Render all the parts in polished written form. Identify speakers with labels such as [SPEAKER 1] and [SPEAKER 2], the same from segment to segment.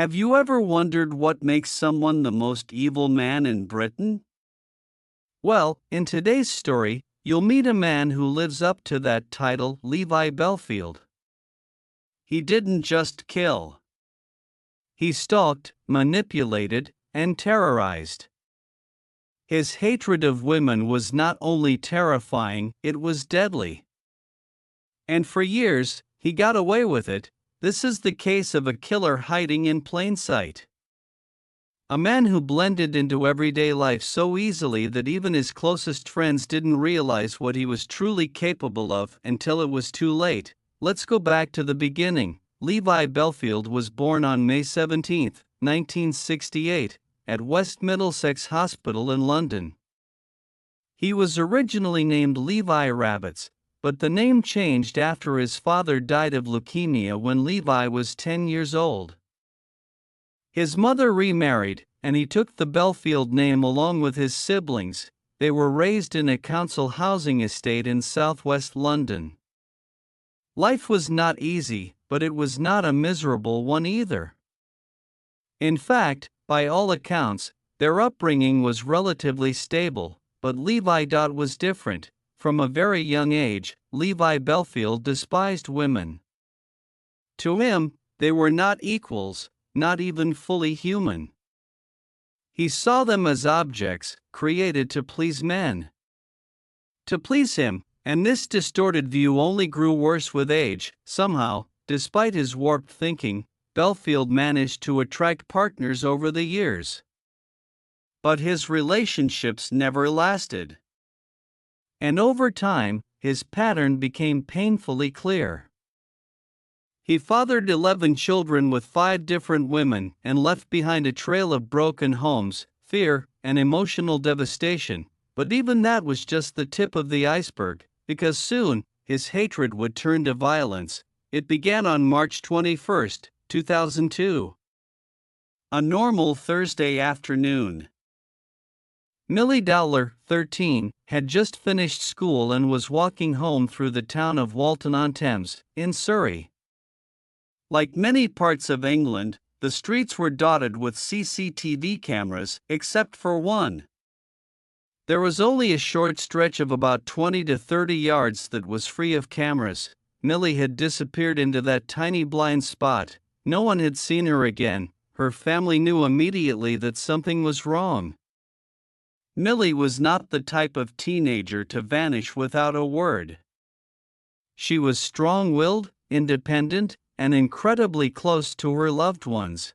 [SPEAKER 1] Have you ever wondered what makes someone the most evil man in Britain? Well, in today's story, you'll meet a man who lives up to that title, Levi Belfield. He didn't just kill. He stalked, manipulated, and terrorized. His hatred of women was not only terrifying, it was deadly. And for years, he got away with it. This is the case of a killer hiding in plain sight. A man who blended into everyday life so easily that even his closest friends didn't realize what he was truly capable of until it was too late. Let's go back to the beginning. Levi Belfield was born on May 17, 1968, at West Middlesex Hospital in London. He was originally named Levi Rabbits, but the name changed after his father died of leukemia when Levi was 10 years old. His mother remarried, and he took the Belfield name along with his siblings. They were raised in a council housing estate in southwest London. Life was not easy, but it was not a miserable one either. In fact, by all accounts, their upbringing was relatively stable, but Levi was different. From a very young age, Levi Belfield despised women. To him, they were not equals, not even fully human. He saw them as objects, created to please men. To please him, and this distorted view only grew worse with age. Somehow, despite his warped thinking, Belfield managed to attract partners over the years. But his relationships never lasted. And over time, his pattern became painfully clear. He fathered 11 children with 5 different women and left behind a trail of broken homes, fear, and emotional devastation. But even that was just the tip of the iceberg, because soon, his hatred would turn to violence. It began on March 21, 2002. A normal Thursday afternoon. Millie Dowler, 13, had just finished school and was walking home through the town of Walton-on-Thames, in Surrey. Like many parts of England, the streets were dotted with CCTV cameras, except for one. There was only a short stretch of about 20 to 30 yards that was free of cameras. Millie had disappeared into that tiny blind spot. No one had seen her again. Her family knew immediately that something was wrong. Millie was not the type of teenager to vanish without a word. She was strong-willed, independent, and incredibly close to her loved ones.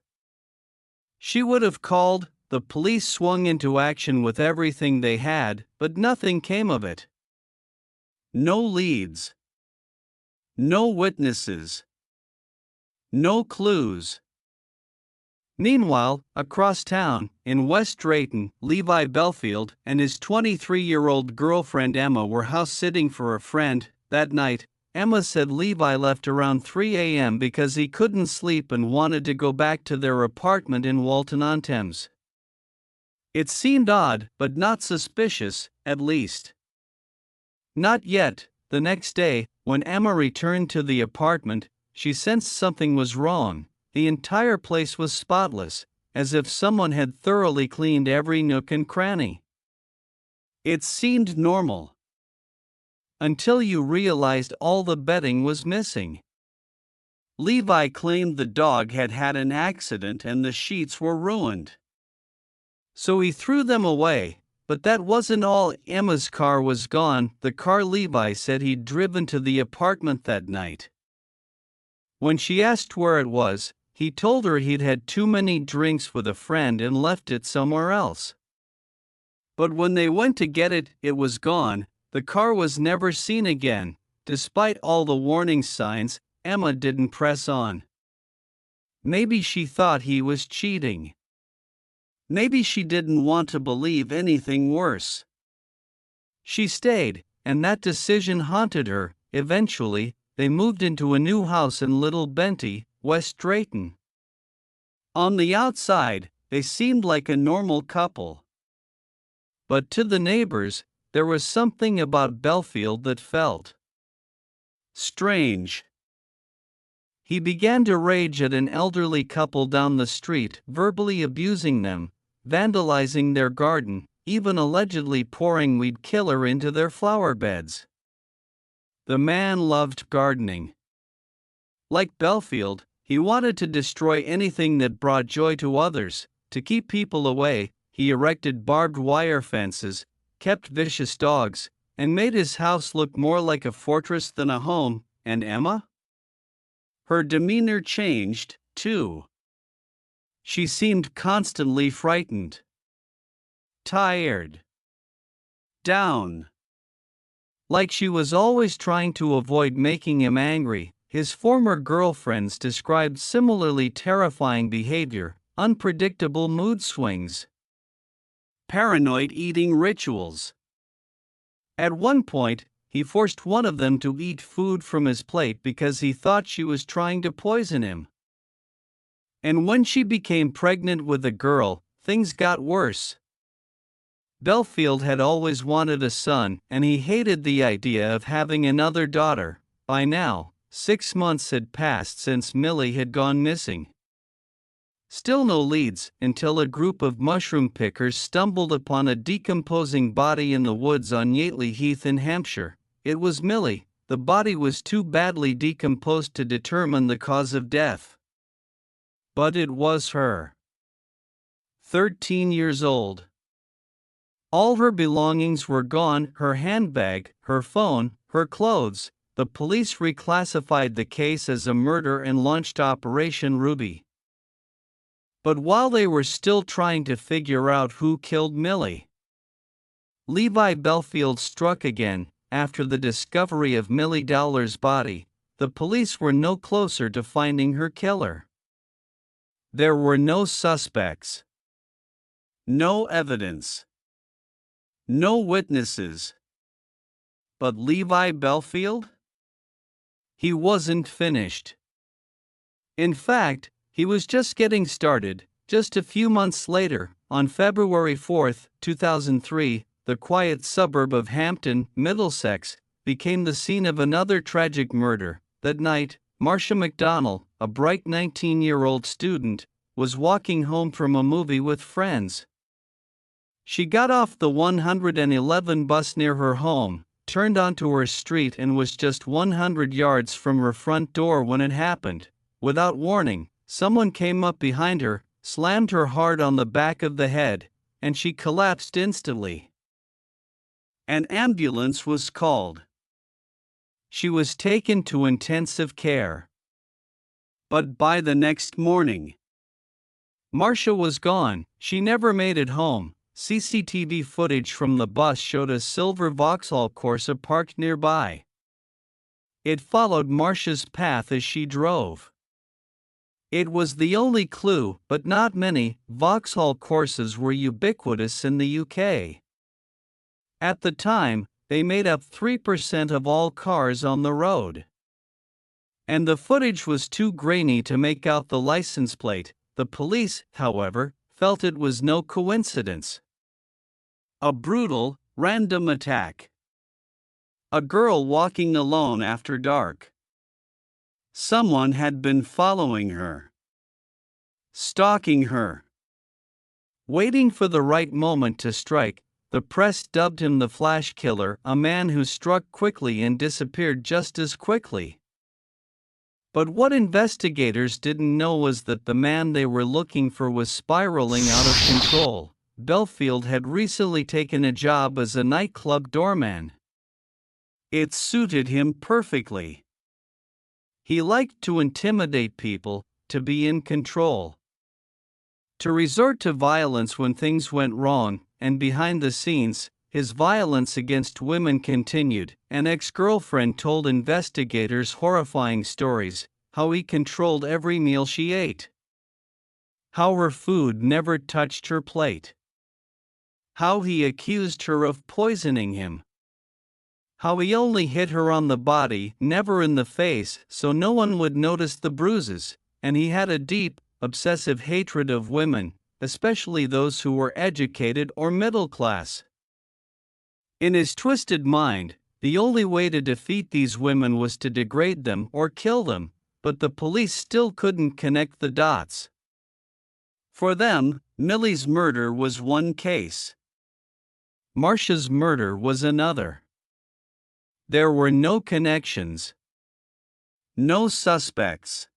[SPEAKER 1] She would have called. The police swung into action with everything they had, but nothing came of it. No leads. No witnesses. No clues. Meanwhile, across town, in West Drayton, Levi Belfield and his 23-year-old girlfriend Emma were house-sitting for a friend. That night, Emma said Levi left around 3 a.m. because he couldn't sleep and wanted to go back to their apartment in Walton-on-Thames. It seemed odd, but not suspicious, at least. Not yet. The next day, when Emma returned to the apartment, she sensed something was wrong. The entire place was spotless, as if someone had thoroughly cleaned every nook and cranny. It seemed normal. Until you realized all the bedding was missing. Levi claimed the dog had had an accident and the sheets were ruined. So he threw them away, but that wasn't all. Emma's car was gone, the car Levi said he'd driven to the apartment that night. When she asked where it was, he told her he'd had too many drinks with a friend and left it somewhere else. But when they went to get it, it was gone. The car was never seen again. Despite all the warning signs, Emma didn't press on. Maybe she thought he was cheating. Maybe she didn't want to believe anything worse. She stayed, and that decision haunted her. Eventually, they moved into a new house in Little Benty, West Drayton. On the outside, they seemed like a normal couple. But to the neighbors, there was something about Belfield that felt strange. He began to rage at an elderly couple down the street, verbally abusing them, vandalizing their garden, even allegedly pouring weed killer into their flower beds. The man loved gardening. Like Belfield, he wanted to destroy anything that brought joy to others. To keep people away, he erected barbed wire fences, kept vicious dogs, and made his house look more like a fortress than a home. And Emma? Her demeanor changed, too. She seemed constantly frightened, tired, down. Like she was always trying to avoid making him angry. His former girlfriends described similarly terrifying behavior, unpredictable mood swings, paranoid eating rituals. At one point, he forced one of them to eat food from his plate because he thought she was trying to poison him. And when she became pregnant with a girl, things got worse. Belfield had always wanted a son, and he hated the idea of having another daughter. By now, 6 months had passed since Millie had gone missing. Still no leads, until a group of mushroom pickers stumbled upon a decomposing body in the woods on Yateley Heath in Hampshire. It was Millie. The body was too badly decomposed to determine the cause of death. But it was her. 13 years old. All her belongings were gone, her handbag, her phone, her clothes. The police reclassified the case as a murder and launched Operation Ruby. But while they were still trying to figure out who killed Millie, Levi Belfield struck again. After the discovery of Millie Dowler's body, the police were no closer to finding her killer. There were no suspects, no evidence, no witnesses. But Levi Belfield? He wasn't finished. In fact, he was just getting started. Just a few months later, on February 4, 2003, the quiet suburb of Hampton, Middlesex, became the scene of another tragic murder. That night, Marcia McDonnell, a bright 19-year-old student, was walking home from a movie with friends. She got off the 111 bus near her home, turned onto her street and was just 100 yards from her front door when it happened. Without warning, someone came up behind her, slammed her hard on the back of the head, and she collapsed instantly. An ambulance was called. She was taken to intensive care. But by the next morning, Marcia was gone. She never made it home. CCTV footage from the bus showed a silver Vauxhall Corsa parked nearby. It followed Marcia's path as she drove. It was the only clue, but not many. Vauxhall Corsas were ubiquitous in the UK. At the time, they made up 3% of all cars on the road. And the footage was too grainy to make out the license plate. The police, however, felt it was no coincidence. A brutal, random attack. A girl walking alone after dark. Someone had been following her, stalking her, waiting for the right moment to strike. The press dubbed him the Flash Killer, a man who struck quickly and disappeared just as quickly. But what investigators didn't know was that the man they were looking for was spiraling out of control. Belfield had recently taken a job as a nightclub doorman. It suited him perfectly. He liked to intimidate people, to be in control, to resort to violence when things went wrong, and behind the scenes, his violence against women continued. An ex-girlfriend told investigators horrifying stories, how he controlled every meal she ate, how her food never touched her plate, how he accused her of poisoning him, how he only hit her on the body, never in the face, so no one would notice the bruises, and he had a deep, obsessive hatred of women, especially those who were educated or middle class. In his twisted mind, the only way to defeat these women was to degrade them or kill them, but the police still couldn't connect the dots. For them, Millie's murder was one case. Marcia's murder was another. There were no connections. No suspects.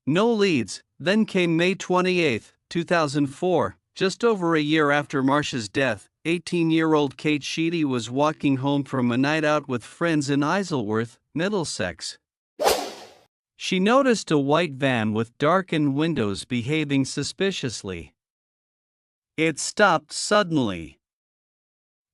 [SPEAKER 1] No leads. Then came May 28, 2004, just over a year after Marcia's death. 18-year-old Kate Sheedy was walking home from a night out with friends in Isleworth, Middlesex. She noticed a white van with darkened windows behaving suspiciously. It stopped suddenly.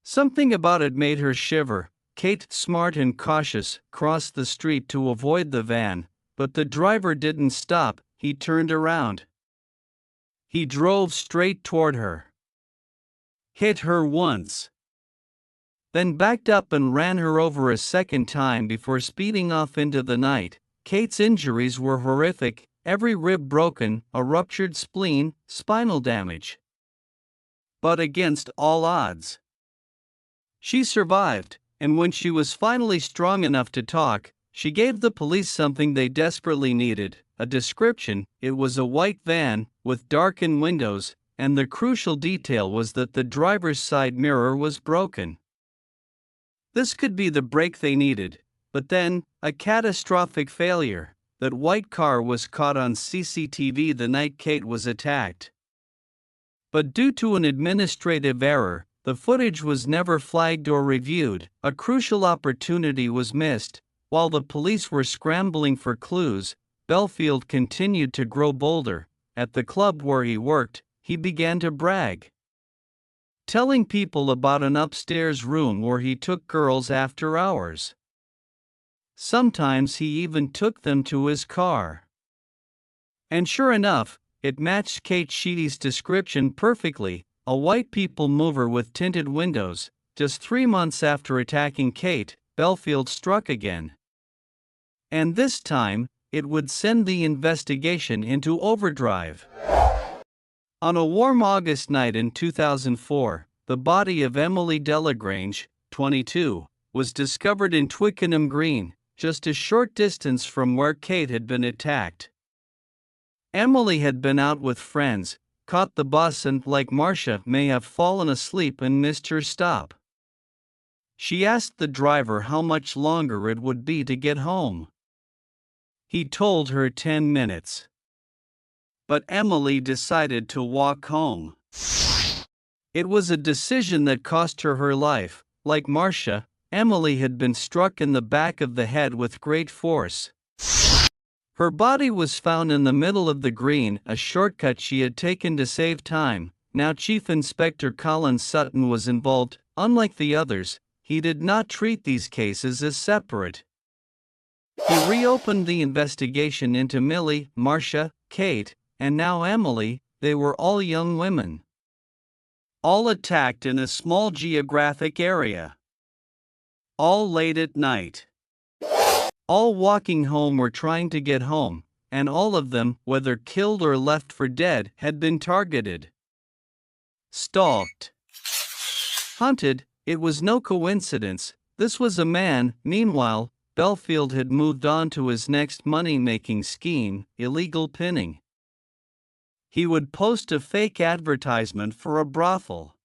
[SPEAKER 1] Something about it made her shiver. Kate, smart and cautious, crossed the street to avoid the van, but the driver didn't stop. He turned around. He drove straight toward her. Hit her once. Then backed up and ran her over a second time before speeding off into the night. Kate's injuries were horrific: every rib broken, a ruptured spleen, spinal damage. But against all odds, she survived, and when she was finally strong enough to talk, she gave the police something they desperately needed: a description. It was a white van, with darkened windows, and the crucial detail was that the driver's side mirror was broken. This could be the break they needed, but then, a catastrophic failure. That white car was caught on CCTV the night Kate was attacked. But due to an administrative error, the footage was never flagged or reviewed. A crucial opportunity was missed. While the police were scrambling for clues, Belfield continued to grow bolder. At the club where he worked, he began to brag, telling people about an upstairs room where he took girls after hours. Sometimes he even took them to his car. And sure enough, it matched Kate Sheedy's description perfectly: a white people mover with tinted windows. Just 3 months after attacking Kate, Belfield struck again. And this time, it would send the investigation into overdrive. On a warm August night in 2004, the body of Emily Delagrange, 22, was discovered in Twickenham Green, just a short distance from where Kate had been attacked. Emily had been out with friends, caught the bus and, like Marcia, may have fallen asleep and missed her stop. She asked the driver how much longer it would be to get home. He told her 10 minutes. But Emily decided to walk home. It was a decision that cost her her life. Like Marcia, Emily had been struck in the back of the head with great force. Her body was found in the middle of the green, a shortcut she had taken to save time. Now Chief Inspector Colin Sutton was involved. Unlike the others, he did not treat these cases as separate. He reopened the investigation into Millie, Marcia, Kate, and now Emily. They were all young women, all attacked in a small geographic area, all late at night, all walking home or trying to get home, and all of them, whether killed or left for dead, had been targeted, stalked, hunted. It was no coincidence. This was a man. Meanwhile, Belfield had moved on to his next money-making scheme: illegal pinning. He would post a fake advertisement for a brothel.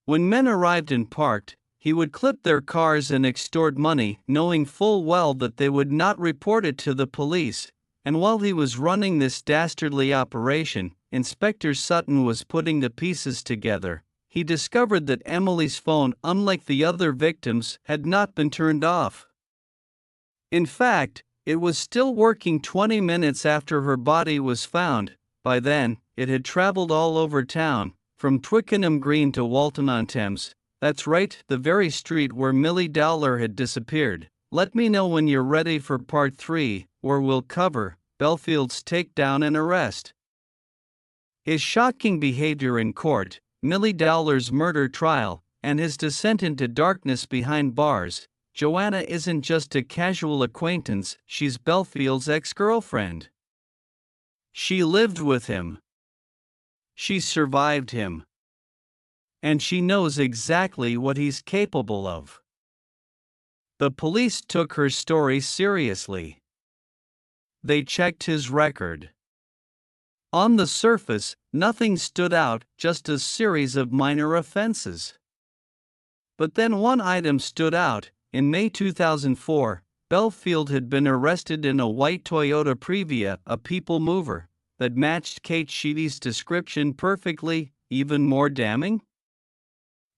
[SPEAKER 1] When men arrived and parked, he would clip their cars and extort money, knowing full well that they would not report it to the police. And while he was running this dastardly operation, Inspector Sutton was putting the pieces together. He discovered that Emily's phone, unlike the other victims, had not been turned off. In fact, it was still working 20 minutes after her body was found. By then, it had traveled all over town, from Twickenham Green to Walton-on-Thames. That's right, the very street where Millie Dowler had disappeared. Let me know when you're ready for part 3, where we'll cover Belfield's takedown and arrest, his shocking behavior in court, Millie Dowler's murder trial, and his descent into darkness behind bars. Joanna isn't just a casual acquaintance, she's Belfield's ex-girlfriend. She lived with him. She survived him. And she knows exactly what he's capable of. The police took her story seriously. they checked his record. On the surface, nothing stood out, just a series of minor offenses. But then one item stood out. In May 2004, Belfield had been arrested in a white Toyota Previa, a people mover, that matched Kate Sheedy's description perfectly. Even more damning?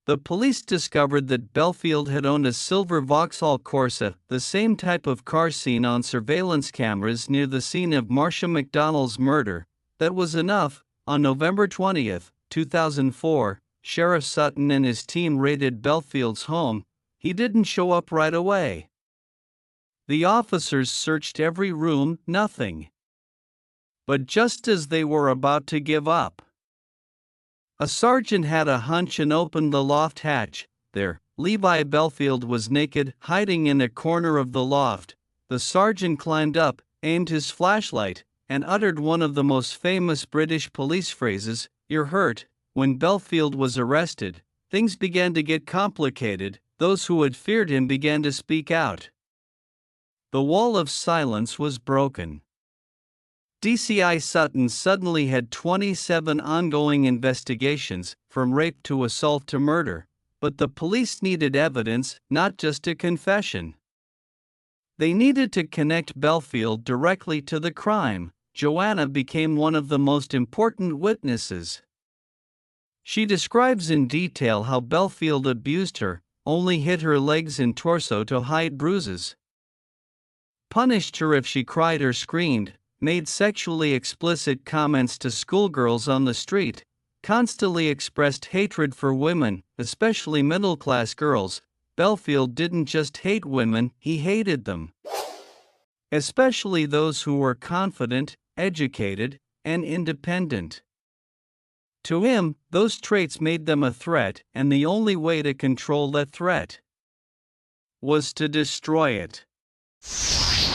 [SPEAKER 1] The police discovered that Belfield had owned a silver Vauxhall Corsa, the same type of car seen on surveillance cameras near the scene of Marcia McDonnell's murder. That was enough. On November 20, 2004, Sheriff Sutton and his team raided Belfield's home. He didn't show up right away. The officers searched every room, nothing. But just as they were about to give up, a sergeant had a hunch and opened the loft hatch. There, Levi Belfield was naked, hiding in a corner of the loft. The sergeant climbed up, aimed his flashlight, and uttered one of the most famous British police phrases, "You're hurt." When Belfield was arrested, things began to get complicated. Those who had feared him began to speak out. The wall of silence was broken. DCI Sutton suddenly had 27 ongoing investigations, from rape to assault to murder, but the police needed evidence, not just a confession. They needed to connect Belfield directly to the crime. Joanna became one of the most important witnesses. She describes in detail how Belfield abused her, only hit her legs and torso to hide bruises, punished her if she cried or screamed, made sexually explicit comments to schoolgirls on the street, constantly expressed hatred for women, especially middle-class girls. Belfield didn't just hate women, he hated them, especially those who were confident, educated, and independent. To him, those traits made them a threat, and the only way to control that threat was to destroy it.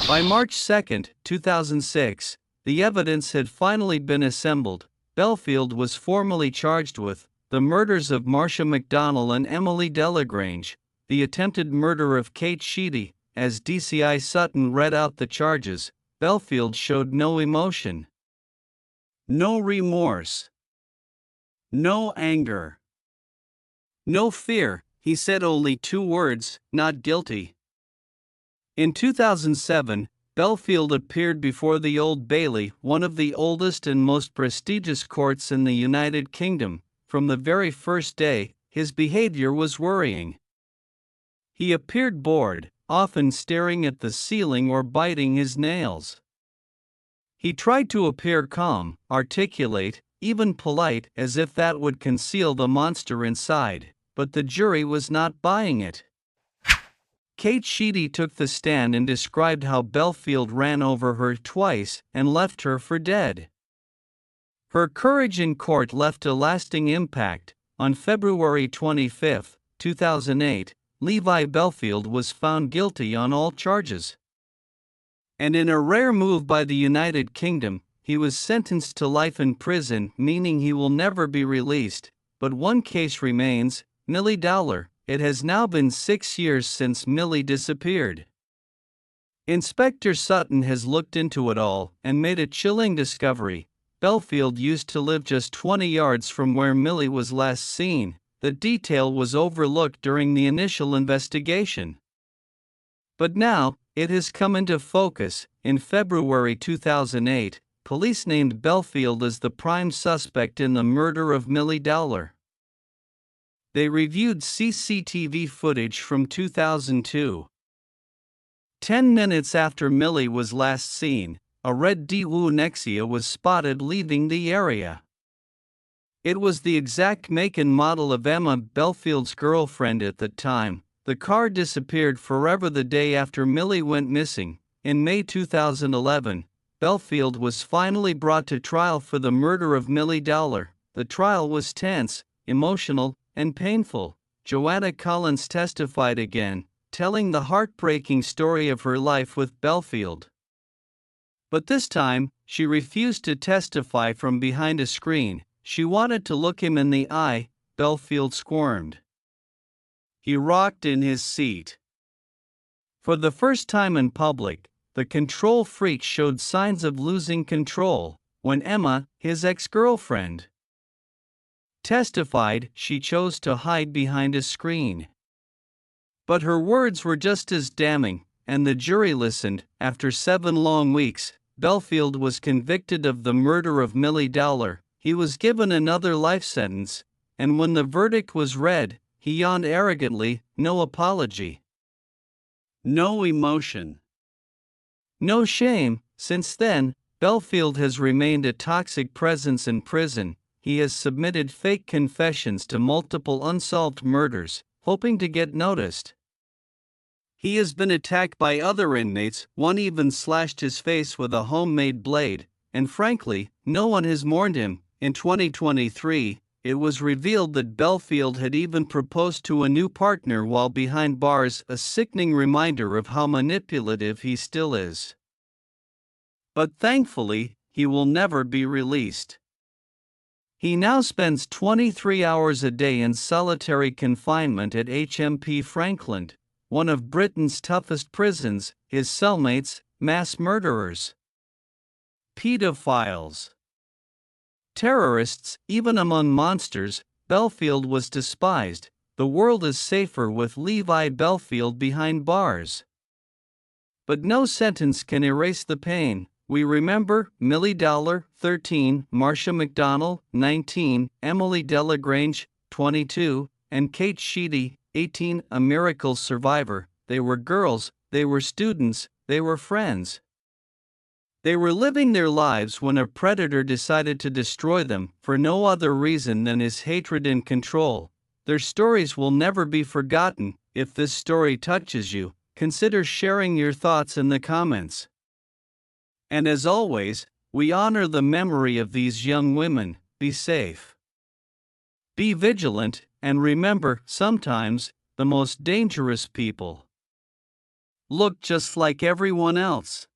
[SPEAKER 1] By March 2, 2006, the evidence had finally been assembled. Belfield was formally charged with the murders of Marcia McDonnell and Emily Delagrange, the attempted murder of Kate Sheedy. As DCI Sutton read out the charges, Belfield showed no emotion, no remorse, no anger, no fear. He said only two words: not guilty. In 2007, Belfield appeared before the Old Bailey, one of the oldest and most prestigious courts in the United Kingdom. From the very first day, his behavior was worrying. He appeared bored, often staring at the ceiling or biting his nails. He tried to appear calm, articulate, even polite, as if that would conceal the monster inside, but the jury was not buying it. Kate Sheedy took the stand and described how Belfield ran over her twice and left her for dead. Her courage in court left a lasting impact. On February 25, 2008, Levi Belfield was found guilty on all charges. And in a rare move by the United Kingdom, he was sentenced to life in prison, meaning he will never be released. But one case remains: Millie Dowler. It has now been 6 years since Millie disappeared. Inspector Sutton has looked into it all and made a chilling discovery. Belfield used to live just 20 yards from where Millie was last seen. The detail was overlooked during the initial investigation. But now, it has come into focus. In February 2008, police named Belfield as the prime suspect in the murder of Millie Dowler. They reviewed CCTV footage from 2002. 10 minutes after Millie was last seen, a red Daewoo Nexia was spotted leaving the area. It was the exact make and model of Emma, Belfield's girlfriend at the time. The car disappeared forever the day after Millie went missing. In May 2011, Belfield was finally brought to trial for the murder of Millie Dowler. The trial was tense, emotional, and painful. Joanna Collins testified again, telling the heartbreaking story of her life with Belfield. But this time, she refused to testify from behind a screen. She wanted to look him in the eye. Belfield squirmed. He rocked in his seat. For the first time in public, the control freak showed signs of losing control when Emma, his ex-girlfriend, testified she chose to hide behind a screen. But her words were just as damning, and the jury listened. After 7 long weeks, Belfield was convicted of the murder of Millie Dowler. He was given another life sentence, and when the verdict was read, he yawned arrogantly, no apology, no emotion, no shame. Since then, Belfield has remained a toxic presence in prison. He has submitted fake confessions to multiple unsolved murders, hoping to get noticed. He has been attacked by other inmates, one even slashed his face with a homemade blade, and frankly, no one has mourned him. In 2023, it was revealed that Belfield had even proposed to a new partner while behind bars, a sickening reminder of how manipulative he still is. But thankfully, he will never be released. He now spends 23 hours a day in solitary confinement at HMP Franklin, one of Britain's toughest prisons. His cellmates, mass murderers, pedophiles, terrorists. Even among monsters, Belfield was despised. The world is safer with Levi Belfield behind bars. But no sentence can erase the pain. We remember Millie Dowler, 13, Marcia McDonnell, 19, Emily Delagrange, 22, and Kate Sheedy, 18, a miracle survivor. They were girls, they were students, they were friends. They were living their lives when a predator decided to destroy them for no other reason than his hatred and control. Their stories will never be forgotten. If this story touches you, consider sharing your thoughts in the comments. And as always, we honor the memory of these young women. Be safe, be vigilant, and remember, sometimes, the most dangerous people look just like everyone else.